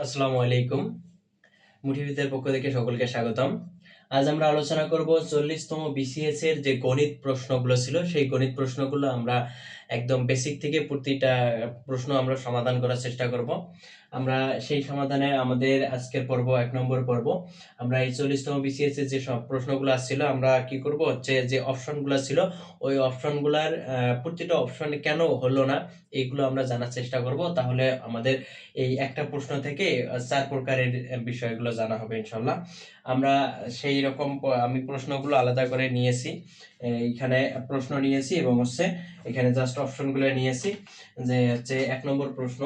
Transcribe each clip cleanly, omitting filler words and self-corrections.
আসসালামু আলাইকুম। মুঠিবিদ্যার পক্ষ থেকে সকলকে স্বাগতম। আজ আমরা আলোচনা করব 40তম বিসিএস এর যে গণিত প্রশ্নগুলো ছিল সেই গণিত প্রশ্নগুলো আমরা একদম বেসিক থেকে প্রতিটা প্রশ্ন আমরা সমাধান করার চেষ্টা করব। আমরা সেই সমাধানে আমাদের আজকের পর্ব 1 নম্বর পর্ব। আমরা এই 40তম বিসিএস এর যে সব প্রশ্নগুলো আসছিল আমরা কি করব হচ্ছে যে অপশনগুলো ছিল ওই অপশনগুলোর প্রতিটা অপশন কেন হলো না এইগুলো আমরা জানার চেষ্টা করব। তাহলে আমাদের এই একটা প্রশ্ন থেকে 4 প্রকারের বিষয়গুলো জানা হবে ইনশাল্লাহ। আমরা সেই রকম আমি প্রশ্নগুলো আলাদা করে নিয়েছি, এইখানে প্রশ্ন নিয়েছি এবং হচ্ছে এখানে জাস্ট অপশনগুলো নিয়েছি। যে হচ্ছে 1 নম্বর প্রশ্ন।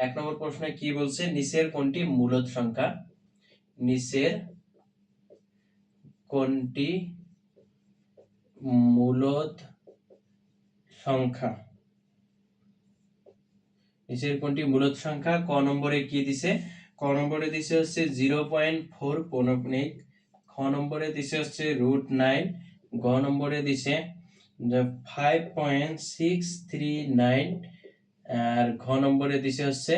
1 নম্বর প্রশ্নে কি বলছে, নিচের কোনটি মূলদ সংখ্যা? নিচের কোনটি মূলদ সংখ্যা? নিচের কোনটি মূলদ সংখ্যা? ক নম্বরে কি দিছে? ক নম্বরে দিছে হচ্ছে 0.4 পৌনঃপুনিক, খ নম্বরে দিছে হচ্ছে √9, গ নম্বরে দিছে 5.639, আর ঘ নম্বরে দিছে হচ্ছে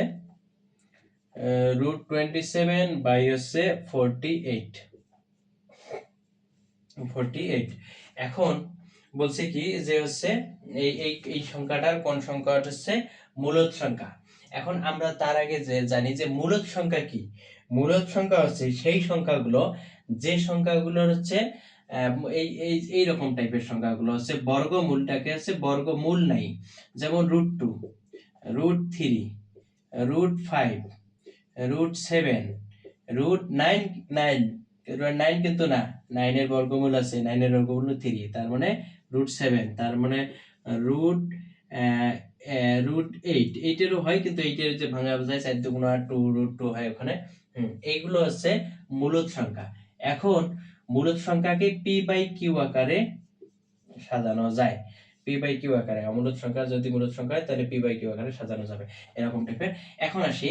√27 বাই হচ্ছে 48। এখন বলছে কি যে হচ্ছে এই এই এই সংখ্যাটার কোন সংখ্যাটা হচ্ছে মূলদ সংখ্যা। এখন আমরা তার আগে যে জানি যে মূলদ সংখ্যা কি। মূলদ সংখ্যা হচ্ছে সেই সংখ্যাগুলো যে সংখ্যাগুলোর হচ্ছে এই এই এই রকম টাইপের সংখ্যাগুলো হচ্ছে বর্গমূলটাকে হচ্ছে বর্গমূল নাই, যেমন √2, √3, √5, √7, √9। 9 কিন্তু না, 9 এর বর্গমূল আছে, 9 এর বর্গমূল 3, তার মানে √7, তার মানে রুট √8। 8 এরও হয় কিন্তু 8 এর যে ভাঙা যায় 4 2 8 2 √2 হয় ওখানে। এইগুলো হচ্ছে মূলদ সংখ্যা। এখন মূলদ সংখ্যাকে p/q আকারে সাজানো যায়। p/q আকারে অমূলদ সংখ্যা যদি মূলদ সংখ্যা হয় তাহলে p/q আকারে সাজানো যাবে, এরকম টাইপের। এখন আসি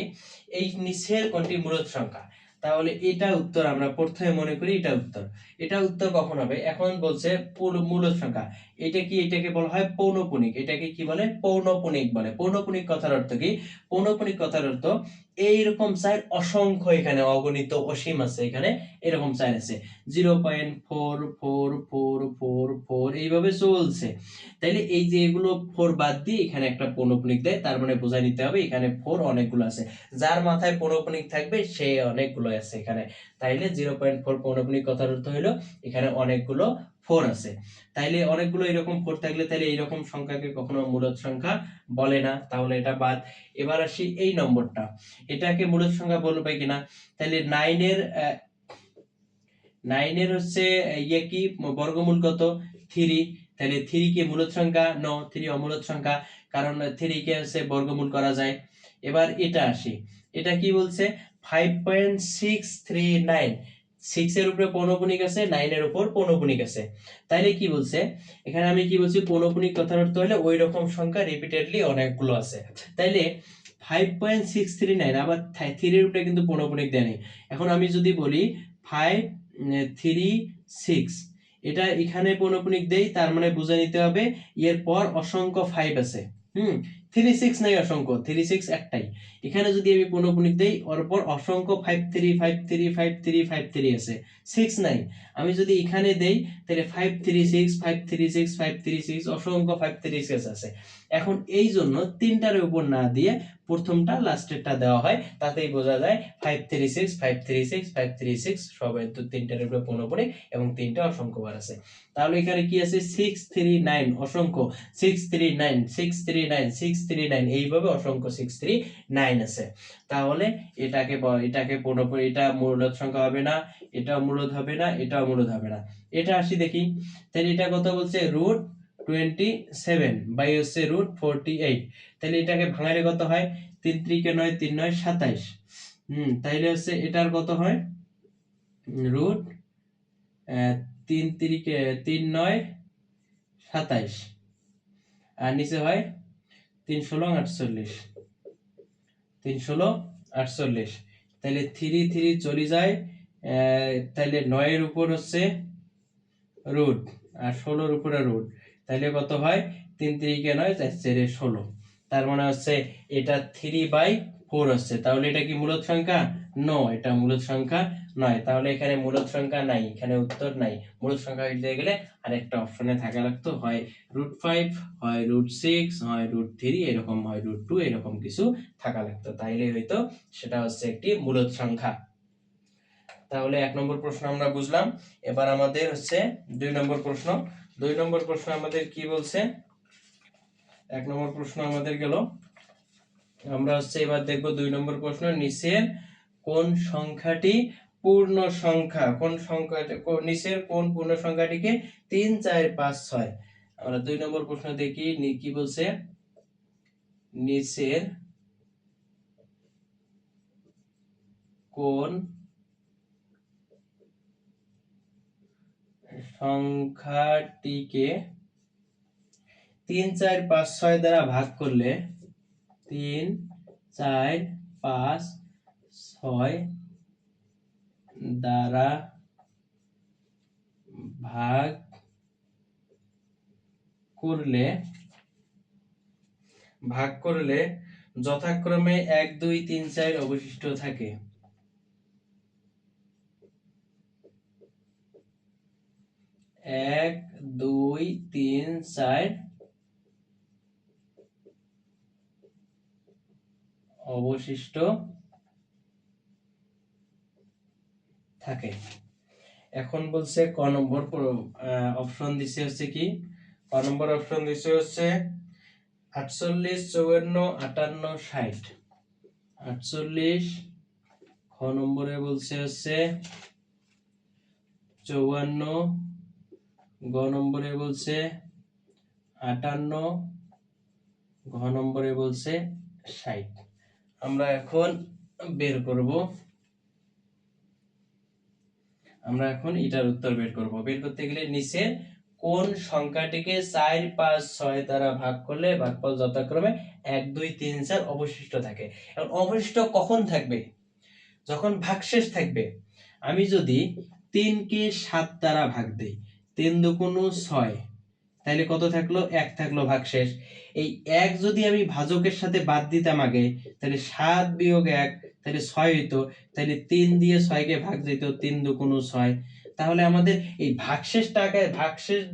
এই নিচের কোনটি মূলদ সংখ্যা। তাহলে এটা উত্তর আমরা প্রথমে মনে করি এটা উত্তর। এটা উত্তর কখন হবে? এখন বলছে মূলদ সংখ্যা। এটা কি? এটাকে বলা হয় পৌনঃপুনিক। এটাকে কি বলে? পৌনঃপুনিক বলে। পৌনঃপুনিক কথার অর্থ কি? পৌনঃপুনিক কথার অর্থ এইরকম চার অসংখ্য, এখানে অগণিত অসীম আছে, এখানে এরকম চার আছে 0.444444 এইভাবে চলছে। তাইলে এই যে এগুলো 4 বাদ দিয়ে এখানে একটা পৌনঃপুনিক দেয়, তার মানে বোঝাই নিতে হবে এখানে 4 অনেকগুলো আছে। যার মাথায় পৌনঃপুনিক থাকবে সে অনেকগুলো আছে এখানে। তাইলে 0.4 পৌনঃপুনিক কথার অর্থ হলো এখানে অনেকগুলো 4 আছে। তাইলে অনেকগুলো এরকম 4 থাকলে তাইলে এইরকম সংখ্যাকে কখনো মূলদ সংখ্যা বলে না, তাহলে এটা বাদ। এবার আসি এই নম্বরটা, এটাকে মূলদ সংখ্যা বলবে কিনা। তাইলে 9 এর হচ্ছে ইয়ে কি বর্গমূল কত? 3। তাহলে 3 কি মূলদ সংখ্যা? নো, 3 অমূলদ সংখ্যা, কারণ 3 কে হচ্ছে বর্গমূল করা যায়। এবার এটা আসি, এটা কি বলছে? 5.639, 6 এর উপরে পৌনঃপুনিক আছে, 9 এর উপর পৌনঃপুনিক আছে। তাইলে কি বলছে এখানে? আমি কি বলছি? পৌনঃপুনিক কথার অর্থ হলো ওই রকম সংখ্যা রিপিটেডলি অনেকগুলো আছে। তাইলে 5.639 আবার 3 এর উপরে কিন্তু পৌনঃপুনিক দেয়নি। এখন আমি যদি বলি 536, এটা এখানে পৌনঃপুনিক দেই, তার মানে বুঝে নিতে হবে এর পর অসংখ্য 5 আছে। 36 নাই, অসংখ্য 36 একটাই। এখানে যদি আমি পৌনঃপুনিক দেই ওর পর অসংখ্য 53535353 আছে, 6 নাই। আমি যদি এখানে দেই তাহলে 536 536 536 অসংখ্য 536 আছে। এখন এই জন্য তিনটার উপর না দিয়ে প্রথমটা লাস্টেরটা দেওয়া হয়, তাতেই বোঝা যায় 536 536 536 সবাই তো তিনটার উপরে পৌনঃপুনিক এবং তিনটা অসংখ্য বার আছে। তাহলে এখানে কি আছে? 639 অসংখ্য 639 639 639, এইভাবে অসংখ্য 639 আছে। তাহলে এটাকে পৌনঃপুনিক, এটা মূলদ সংখ্যা হবে না, এটাও মূলদ হবে না, এটাও মূলদ হবে না। এটা আসি দেখি, তাহলে এটা কত বলছে? √27 বাই হচ্ছে √48। তাহলে এটাকে ভাঙালে কত হয়? 3 3 9 3 9 27। তাইলে হচ্ছে এটার কত হয়? রুট 3 3 9 27, আর নিচে হয় 3 16 48, 3 16 48। তাহলে 3 3 চলে যায়, তাহলে 9 এর উপর হচ্ছে রুট আর 16 এর উপরে রুট, তাহলে কত হয়? 3 3 9 4 4 16। তার মানে হচ্ছে এটা 3/16 4 হচ্ছে, তাহলে এটা কি মূলদ সংখ্যা? নো, এটা মূলদ সংখ্যা নয়। তাহলে এখানে মূলদ সংখ্যা নাই, এখানে উত্তর নাই। মূলদ সংখ্যা দিতে গেলে আরেকটা অপশনে থাকা লাগতো, হয় √5, হয় √6, হয় √3, এরকম হয় √2, এরকম কিছু থাকা লাগতো, তাইলে হয়তো সেটা হচ্ছে একটি মূলদ সংখ্যা। তাহলে 1 নম্বর প্রশ্ন আমরা বুঝলাম। এবার আমাদের হচ্ছে 2 নম্বর প্রশ্ন। 2 নম্বর প্রশ্ন আমাদের কি বলছে? 1 নম্বর প্রশ্ন আমাদের গেল, আমরা হচ্ছে এবার দেখব 2 নম্বর প্রশ্ন, নিচের কোন সংখ্যাটি পূর্ণ সংখ্যা? কোন সংখ্যাটি, নিচের কোন পূর্ণ সংখ্যাটিকে 3, 4, 5, 6? আমরা 2 নম্বর প্রশ্ন দেখি কি বলছে। নিচের কোন সংখ্যাটিকে 3, 4, 5, 6 দ্বারা ভাগ করলে 3, 4, 5, 6 দ্বারা ভাগ করলে যথাক্রমে 1, 2, 3, 4 অবশিষ্ট থাকে। 1, 2, 3, 4 অবশিষ্ট থাকে। এখন বলছে ক নম্বর অপশন দিছে হচ্ছে কি, ক নম্বর অপশন দিছে হচ্ছে 48, 54, 58, 60। 48, খ নম্বরে বলছে হচ্ছে 54, গ নম্বরে বলছে 58, ঘ নম্বরে বলছে 60। আমরা এখন বের করব, আমরা এখন এটার উত্তর বের করব। বের করতে গেলে নিচে কোন সংখ্যাটিকে 4, 5, 6 দ্বারা ভাগ করলে ভাগফল যথাক্রমে 1, 2, 3, 4 অবশিষ্ট থাকে। এখন অবশিষ্ট কখন থাকবে? যখন ভাগশেষ থাকবে। আমি যদি 3 কে 7 দ্বারা ভাগ দেই, 3 দুগুণ 6, তাহলে কত থাকলো? 1 থাকলো ভাগশেষ। এই 1 যদি আমি ভাজকের সাথে বাদ দিতাম আগে, তাহলে 7 বিয়োগ 1, তাহলে 6 হইতো। তাহলে 3 দিয়ে 6 কে ভাগ দিত, 3 দুগুণ 6। তাহলে আমাদের এই ভাগশেষ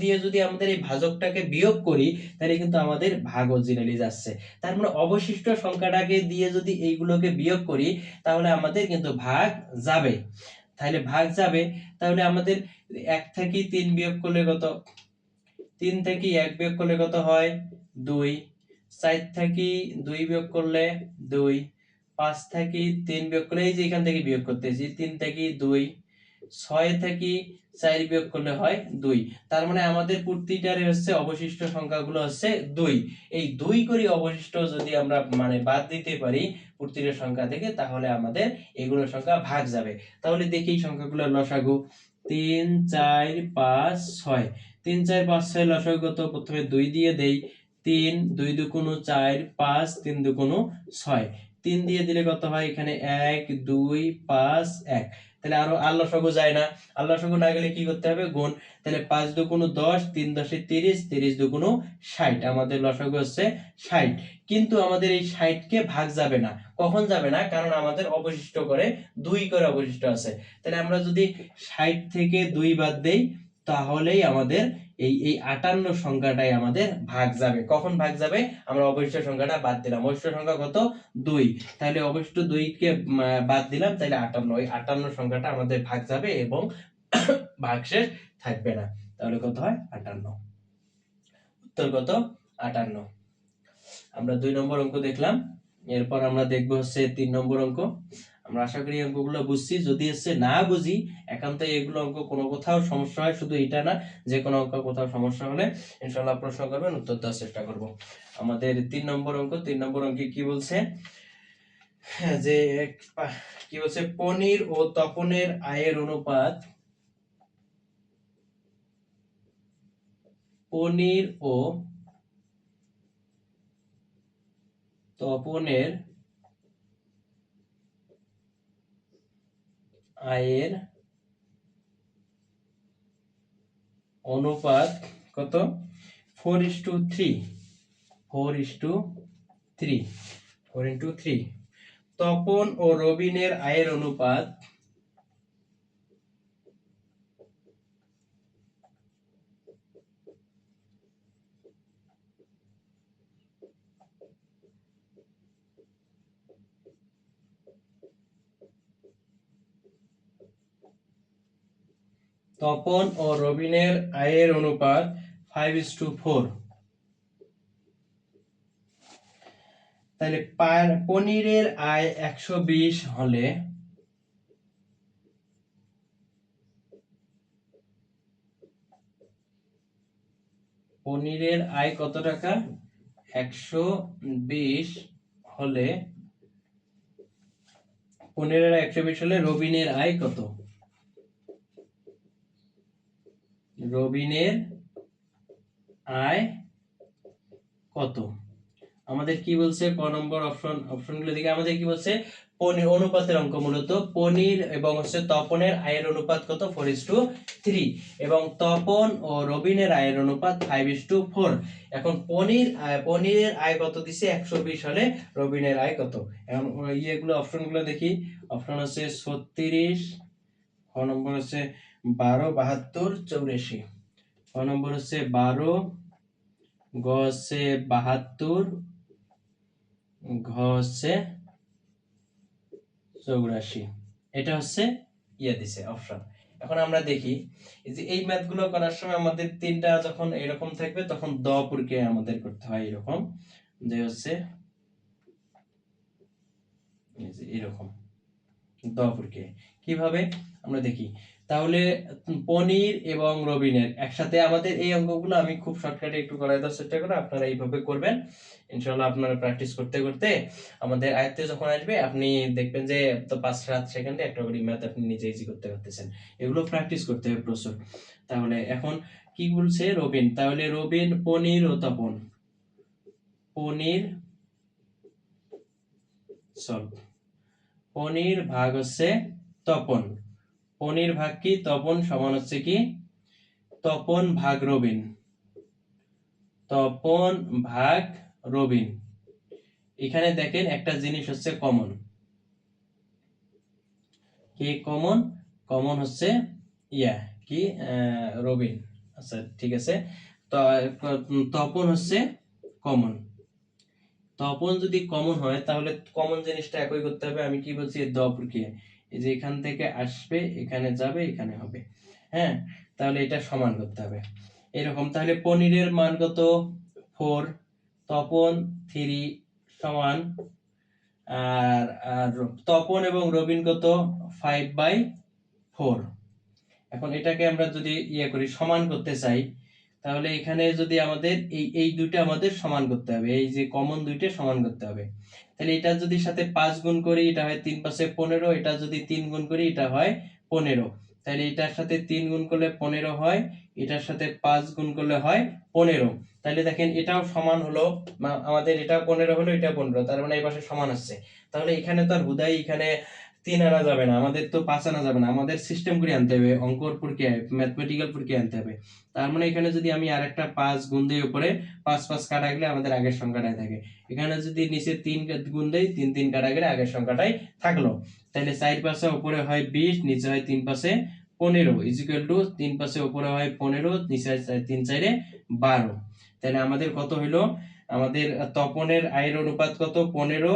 দিয়ে যদি আমাদের এই ভাজকটাকে বিয়োগ করি, তাহলে কিন্তু আমাদের ভাগ অরিজিনালি যাচ্ছে। তার মানে অবশিষ্ট সংখ্যাটাকে দিয়ে যদি এইগুলোকে বিয়োগ করি, তাহলে আমাদের কিন্তু ভাগ যাবে। তাহলে ভাগ যাবে, তাহলে আমাদের 1 থেকে 3 বিয়োগ করলে কত? 3 থেকে 1 বিয়োগ করলে কত হয়? 2। 4 থেকে 2 বিয়োগ করলে 2। 5 থেকে 3 বিয়োগ করলে, এই যে এখান থেকে বিয়োগ করতেছি, 3 থেকে 2। 6 থেকে 4 বিয়োগ করলে হয় 2। তার মানে আমাদের প্রতিটারে হচ্ছে অবশিষ্ট সংখ্যাগুলো হচ্ছে 2। এই 2 করে অবশিষ্ট যদি আমরা মানে বাদ দিতে পারি প্রতিটা সংখ্যা থেকে, তাহলে আমাদের এগুলোর সংখ্যা ভাগ যাবে। তাহলে দেখি এই সংখ্যাগুলোর লসাগু। 3, 4, 5, 6। 3, 4, 5, 6 লসাগু কত? প্রথমে 2 দিয়ে দেই। 3, 2 দুগুণ 4, 5, 3 দুগুণ 6। 3 দিয়ে দিলে কত হয়? এখানে 1, 2, 5, 1। তাহলে আর লসাগু যায় না। আর লসাগু না গেলে কি করতে হবে? গুণ। তাহলে 5 দুগুণ 10, 3 10 30, 30 দুগুণ 60। আমাদের লসাগু হচ্ছে 60। কিন্তু আমাদের এই 60 কে ভাগ যাবে না। কখন যাবে না? কারণ আমাদের অবশিষ্ট করে 2 করে অবশিষ্ট আছে। তাহলে আমরা যদি 60 থেকে 2 বাদ দেই, তাহলেই আমাদের এই 58 সংখ্যাটাই আমাদের ভাগ যাবে। কখন ভাগ যাবে? আমরা অবশিষ্ট সংখ্যাটা বাদ দিলাম। অবশিষ্ট সংখ্যা কত? 2। তাহলে অবশিষ্ট 2 কে বাদ দিলাম, তাহলে 58। ওই 58 সংখ্যাটা আমাদের ভাগ যাবে এবং ভাগশেষ থাকবে না। তাহলে কত হয়? 58। উত্তর কত? 58। আমরা 2 নম্বর অঙ্ক দেখলাম। এরপর আমরা দেখব হচ্ছে 3 নম্বর অঙ্ক। আমরা আশা করি অঙ্কগুলো বুঝছি। যদি হচ্ছে না বুঝি, একান্তই এগুলো অঙ্ক কোনো কোথাও সমস্যা হয়, শুধু এটা না, যে কোনো অঙ্ক কোথাও সমস্যা হলে ইনশাআল্লাহ প্রশ্ন করবেন, উত্তর দেওয়ার চেষ্টা করব। আমাদের 3 নম্বর অঙ্ক। 3 নম্বর অঙ্কে কি বলছে? যে কি বলছে? পনির ও তপনের আয়ের অনুপাত, পনির ও তপনের আয়ের অনুপাত কত? 4:3। 4:3। 4:3। তপন ও রবিনের আয়ের অনুপাত তপন ও রবিনের আয়ের অনুপাত 5:4। তাহলে পনিরের আয় 120 হলে পনিরের আয় কত টাকা? 120 হলে পনিরের আয় 120 হলে রবিনের আয় কত? রবিনের আয় কত? আমাদের কি বলছে? ক নম্বর অপশনগুলো দিকে আমাদের কি বলছে? পনির অনুপাতের অঙ্ক, মূলত পনির এবং হচ্ছে তপনের আয়ের অনুপাত কত? 4:3। এবং তপন ও রবিনের আয়ের অনুপাত 5:4। এখন পনিরের আয় কত দিছে? 120 হলে রবিনের আয় কত? এখন ইয়েগুলো অপশনগুলো দেখি। অপশন হচ্ছে 36, খ নম্বর হচ্ছে 12, 72, 84। খ নম্বর হচ্ছে 12, গ হচ্ছে 72, ঘ হচ্ছে 84। এটা হচ্ছে ইয়ে দিছে অপশন। এখন আমরা দেখি এই যে এই ম্যাথগুলো করার সময় আমাদের তিনটা যখন এরকম থাকবে তখন দ প্রক্রিয়া আমাদের করতে হয় এরকম, যে হচ্ছে এই যে এরকম দ প্রক্রিয়া। কিভাবে আমরা দেখি তাহলে? পনির এবং রবিনের একসাথে আমাদের এই অঙ্কগুলো আমি খুব শর্টকাটে একটু করাই দেওয়ার চেষ্টা করব, আপনারা এইভাবে করবেন ইনশাআল্লাহ। আপনারা প্র্যাকটিস করতে করতে আমাদের আয়ত্তে যখন আসবে আপনি দেখবেন যে তো 5-7 সেকেন্ডে একটা করে ম্যাথ আপনি নিজে ইজি করতে পারতেছেন। এগুলো প্র্যাকটিস করতে হবে প্রচুর। তাহলে এখন কি বলছে? রবিন, তাহলে রবিন, পনির ও তপন। পনির সলভ। পনির ভাগ হচ্ছে তপন। পনির ভাগ কি? তপন সমান হচ্ছে কি? তপন ভাগ রবিন। তপন ভাগ রবিন। এখানে দেখেন একটা জিনিস হচ্ছে কমন। কি কমন? কমন হচ্ছে ইয়া কি রবিন। আচ্ছা ঠিক আছে। তো তপন হচ্ছে কমন। তপন যদি কমন হয় তাহলে কমন জিনিসটা একই করতে হবে। আমি কি বলছি? দ প্রক্রিয়া। এই যে এখান থেকে আসবে, এখানে যাবে, এখানে হবে। হ্যাঁ, তাহলে এটা সমান করতে হবে এরকম। তাহলে পনিরের মান কত? 4, তপন 3 সমান, আর আর তপন এবং রবিন কত? 5/4। এখন এটাকে আমরা যদি ইয়ে করি, সমান করতে চাই, তাহলে এখানে যদি আমাদের এই দুইটা আমাদের সমান করতে হবে, এই যে কমন দুইটা সমান করতে হবে। তাহলে এটা যদি সাথে 5 গুণ করি এটা হয় 3 5 15, এটা যদি 3 গুণ করি এটা হয় 15। তাহলে এটার সাথে 3 গুণ করলে 15 হয়, এটার সাথে 5 গুণ করলে হয় 15। তাহলে দেখেন এটাও সমান হলো, আমাদের এটাও 15 হলো, এটাও 15, তার মানে এই পাশে সমান আসছে। তাহলে এখানে তো আর হুদাই এখানে 3 আনা যাবে না, আমাদের তো 5 আনা যাবে না, আমাদের সিস্টেম করে আনতে হবে, অঙ্কর প্রক্রিয়ায় ম্যাথমেটিক্যাল প্রক্রিয়া আনতে হবে। তার মানে এখানে যদি আমি আরেকটা 5 গুণ দিই উপরে, 5 5 কাটা গেলে আমাদের আগের সংখ্যাটাই থাকে। এখানে যদি নিচে 3 গুণ দেই, 3 3 কাটা গেলে আগের সংখ্যাটাই থাকলো। তাহলে 4 5 উপরে হয় 20, নিচে হয় 3 5 15 ইকুয়াল টু 3 5 উপরে হয় 15, নিচে হয় 3 4 12। তাহলে আমাদের কত হইলো? আমাদের তপনের আয়ের অনুপাত কত? 15,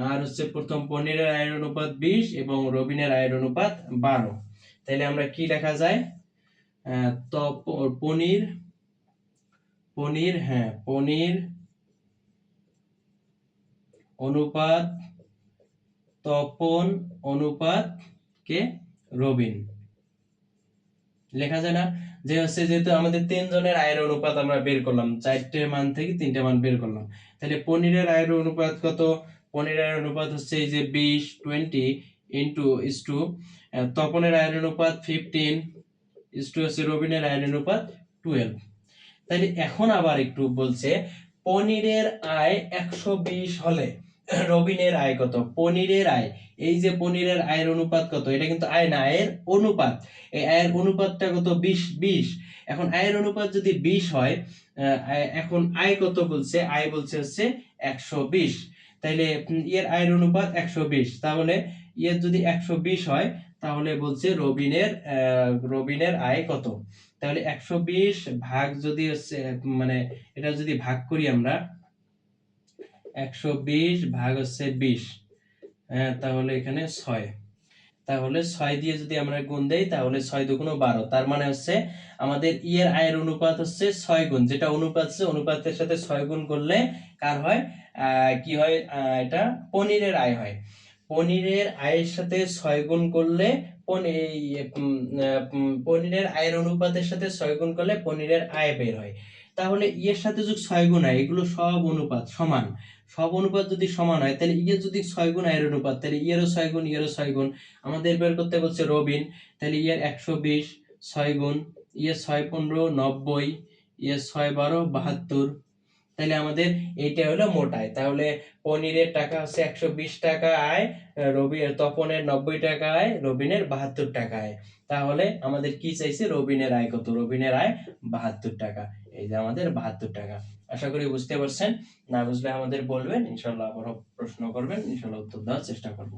আর হচ্ছে প্রথম পনিরের আয়ের অনুপাত 20 এবং রবিনের আয়ের অনুপাত 12। তাহলে আমরা কি লেখা যায়? পনির পনির হ্যাঁ, পনির অনুপাত তপন অনুপাত কে রবিন লেখা যায় না? যে হচ্ছে যেহেতু আমাদের 3 জনের আয়ের অনুপাত আমরা বের করলাম, 4টে মান থেকে 3টে মান বের করলাম। তাহলে পনিরের আয়ের অনুপাত কত? পনিরের আয়ের অনুপাত হচ্ছে এই যে 20 20 ইনটু ইসটু তপনের আয়ের অনুপাত 15 ইসটু হচ্ছে রবিনের আয়ের অনুপাত 12। তাহলে এখন আবার একটু বলছে পনিরের আয় 120 হলে রবিনের আয় কত? পনিরের আয়, এই যে পনিরের আয়ের অনুপাত কত? এটা কিন্তু আয় না, আয়ের অনুপাত। এই আয়ের অনুপাতটা কত? 20 20। এখন আয়ের অনুপাত যদি 20 হয়, এখন আয় কত বলছে? আয় বলছে হচ্ছে 120। তাইলে এর আয়ের অনুপাত 120, তাহলে এর যদি 120 হয় তাহলে বলছে রবিনের আয় কত। তাহলে 120 ভাগ যদি হচ্ছে মানে এটা যদি ভাগ করি আমরা, 120 ভাগ হচ্ছে 20, তাহলে এখানে 6, তাহলে 6 দিয়ে যদি আমরা গুণ দেই তাহলে 6 দুগুণ 12, তার মানে হচ্ছে আমাদের এর আয়ের অনুপাত হচ্ছে 6 গুণ, যেটা অনুপাত আছে অনুপাতের সাথে 6 গুণ করলে কার হয়, কি হয়, এটা পনিরের আয় হয়। পনিরের আয়ের সাথে 6 গুণ করলে পনিরের আয়ের অনুপাতের সাথে 6 গুণ করলে পনিরের আয় বের হয়। তাহলে এর সাথে যদি 6 গুণ হয়, এগুলো সব অনুপাত সমান, সব অনুপাত যদি সমান হয় তাহলে ইয়ের যদি 6 গুণ আয়ের অনুপাত, তাহলে ইয়েরও 6 গুণ ইয়েরও 6 গুণ। আমাদের বের করতে বলছে রবিন, তাহলে ইয়ের 120 6 গুণ, ইয়ের 6 15 90, ইয়ের 6 12 72, তাহলে আমাদের এইটা হলো মোট আয়। তাহলে পনিরের টাকা হচ্ছে 120 টাকা আয়, তপনের 90 টাকা আয়, রবিনের 72 টাকা আয়। তাহলে আমাদের কি চাইছে, রবিনের আয় কত, রবিনের আয় 72 টাকা। এই যে আমাদের 72 টাকা। আশা করি বুঝতে পারছেন, না বুঝলে আমাদের বলবেন, ইনশাআল্লাহ আবারও প্রশ্ন করবেন, ইনশাআল্লাহ উত্তর দেওয়ার চেষ্টা করব।